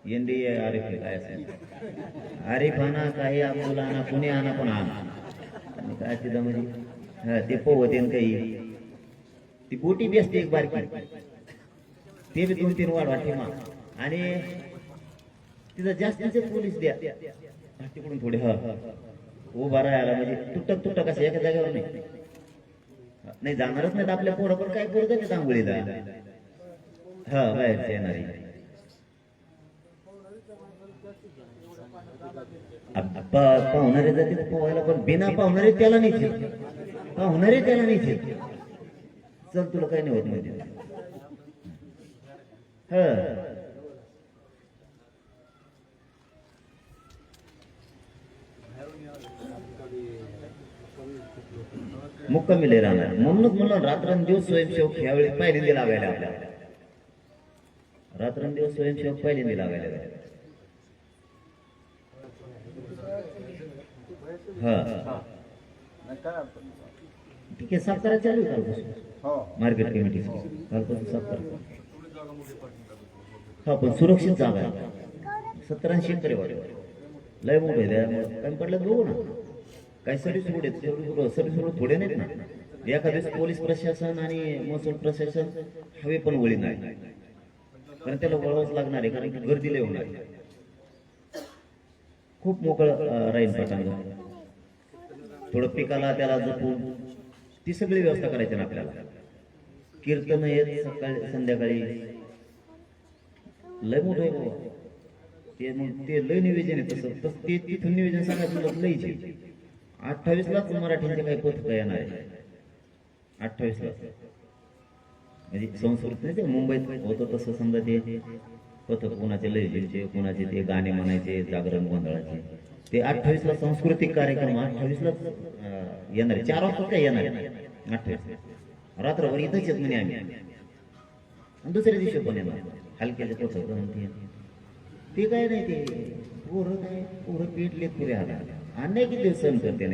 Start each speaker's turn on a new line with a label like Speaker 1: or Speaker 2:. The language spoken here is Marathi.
Speaker 1: एनडीए आरिफ काय असेल आरिफ आणा काही अब्दुल आणा कुणी आणा पण आणा आणि काय तिथं म्हणजे हा ते पोहते काही ती बोटी बी असते एक बारकी ते बी 2-3 वाढवा ठेवा आणि तिथं जास्तीचे पोलीस द्या तिकडून थोडे उभा राहायला म्हणजे तुटक तुटक असं एका जागेवर नाही जाणारच नाहीत आपल्या पोरं पण काय करू देते आंघोळीला हा बाहेरचे येणारी पाहुणारे जाते पोहायला पण बिना पाहुणारे त्याला नाही पाहुणारे त्याला नाही चल तुला काही नाही होत म्हणजे मुक्कामी राहणार म्हणूनच म्हणून रात्रंदिवस स्वयंसेवक यावेळी पहिल्यांदा लागायला आपल्याला रात्रंदिवस स्वयंसेवक पहिल्यांदा लागायला हा ठीक आहे साफ करायला चालू कालपासून मार्केट कमिटी कालपासून साफ करा हा पण सुरक्षित जागा आहे 70-80 एकर लय मोठं आहे काही पडलं बघू ना काही सर्व्हिस रोड आहेत सर्व्हिस रोड थोडे नाहीत ना एखाद्या पोलीस प्रशासन आणि महसूल प्रशासन हवे पण वळी नाही कारण त्याला वळवाच लागणार आहे कारण गर्दी लय होणार खूप मोकळं राहील पटांग थोडं पिकाला त्याला जपून ती सगळी व्यवस्था करायची ना आपल्याला कीर्तन येत सकाळी संध्याकाळी लय मोठं आहे बाबा ते मग ते लय नियोजन आहे तसं ते तिथून नियोजन सांगायचं लयचे 28लाच मराठीचे काही पथक येणार आहे 28ला म्हणजे संस्कृत नाही ते मुंबईत होतं तसं समजा ते पथक कोणाचे लयजीचे कोणाचे ते गाणे म्हणायचे जागरण गोंधळाचे ते 28ला सांस्कृतिक कार्यक्रम 28लाच येणार आहे 4 वाजता काय येणार आहे 28 रात्रभर इथंच येत म्हणे आम्ही आणि दुसऱ्या दिवशी पण येणार हलक्याचे पथक ते काय नाही ते पोरं पेटलेत पुरे आला अनेक दिवस सहन करते